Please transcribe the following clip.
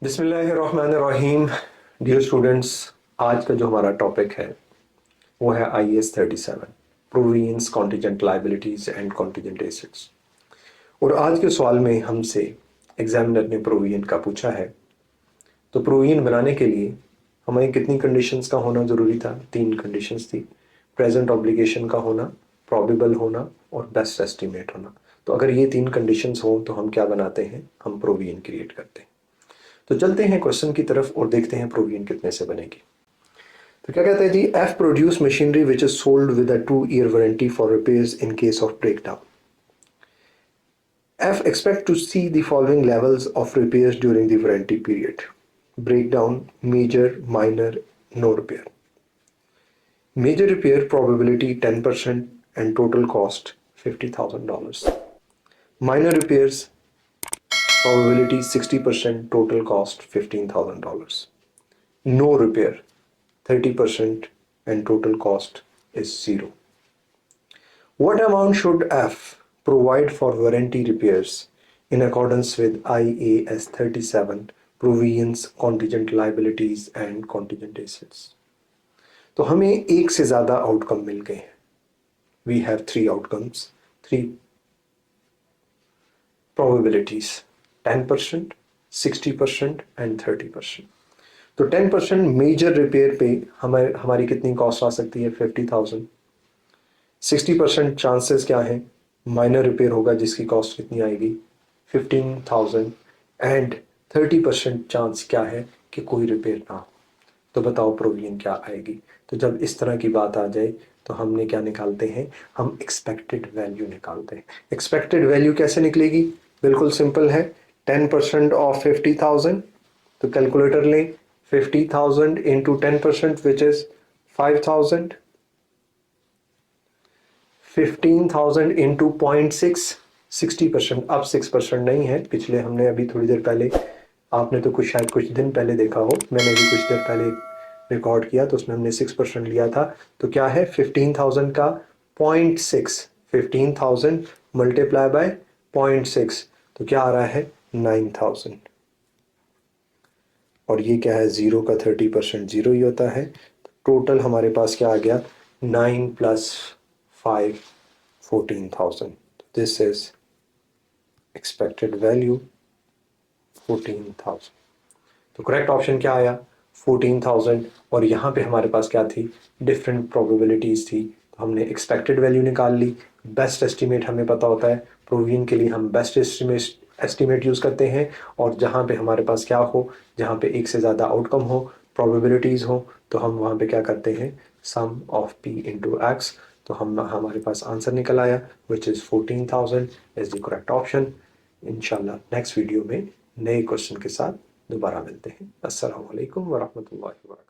बिस्मिल्लाहिर्रहमानिर्रहीम। Dear students, आज का जो हमारा टॉपिक है वो है IAS 37 provisions contingent liabilities and contingent assets. और आज के सवाल में हमसे एग्जामिनर ने प्रोविजन का पूछा है। तो प्रोविजन बनाने के लिए हमें कितनी कंडीशंस का होना ज़रूरी था? 3 कंडीशंस थी। प्रेजेंट ऑब्लिगेशन का होना, प्रॉबेबल होना और बेस्ट एस्टिमेट होना। तो अगर ये 3 कंडीशंस हो तो हम क्या बनाते हैं? हम प्रोविजन क्रिएट करते हैं। तो चलते हैं क्वेश्चन की तरफ और देखते हैं प्रोविजन कितने से बनेगी। तो क्या कहते हैं जी, F produce machinery which is sold with a 2-year warranty for repairs in case of breakdown. F expect to see the following levels of repairs during the warranty period: breakdown, major, minor, no repair. Major repair probability 10% and total cost $50,000. Minor repairs probability 60%, total cost $15,000. No repair 30% and total cost is 0. What amount should F provide for warranty repairs in accordance with IAS 37 provisions, contingent liabilities and contingent assets? तो हमें एक से ज़्यादा outcome मिल गए हैं। We have 3 outcomes, 3 probabilities: 10%, 60% and 30%. तो 10% major repair पे हमारी कितनी कॉस्ट आ सकती है? 50,000। 60% चांसेस क्या है? माइनर रिपेयर होगा जिसकी कॉस्ट कितनी आएगी? 15,000। एंड 30% चांस क्या है कि कोई रिपेयर ना हो। तो बताओ प्रोविजन क्या आएगी? तो जब इस तरह की बात आ जाए तो हमने क्या निकालते हैं? हम एक्सपेक्टेड वैल्यू निकालते हैं। एक्सपेक्टेड वैल्यू कैसे निकलेगी? बिल्कुल सिंपल है। 10% ऑफ 50,000, तो कैलकुलेटर लें। 50,000 इंटू 10% विच इज 5,000। 15,000 इंटू 0.6, 60%। अब 6% नहीं है, पिछले हमने अभी थोड़ी देर पहले, आपने तो शायद कुछ दिन पहले देखा हो, मैंने भी कुछ देर पहले रिकॉर्ड किया तो उसमें हमने 6% लिया था। तो क्या है? 15,000 का 0.6, 15,000 मल्टीप्लाई बाय 0.6, तो क्या आ रहा है? 9,000। और ये क्या है? 0 का 30% 0 ही होता है। टोटल हमारे पास क्या आ गया? 9 + 5, 14,000. This is expected value 14,000. तो करेक्ट ऑप्शन क्या आया? 14,000। और यहाँ पे हमारे पास क्या थी? डिफरेंट प्रोबेबिलिटीज़ थी। तो हमने एक्सपेक्टेड वैल्यू निकाल ली। बेस्ट एस्टिमेट हमें पता होता है, प्रोविजन के लिए हम बेस्ट एस्टिमेट यूज़ करते हैं। और जहाँ पे हमारे पास क्या हो, जहाँ पे एक से ज़्यादा आउटकम हो, प्रोबेबिलिटीज़ हो, तो हम वहाँ पे क्या करते हैं? सम ऑफ P इंटू एक्स। तो हमारे पास आंसर निकल आया which is 14,000 is the correct option. इंशाल्लाह नेक्स्ट वीडियो में नए क्वेश्चन के साथ दोबारा मिलते हैं। अस्सलाम वालेकुम वरहमतुल्लाहि वबरकातुहू।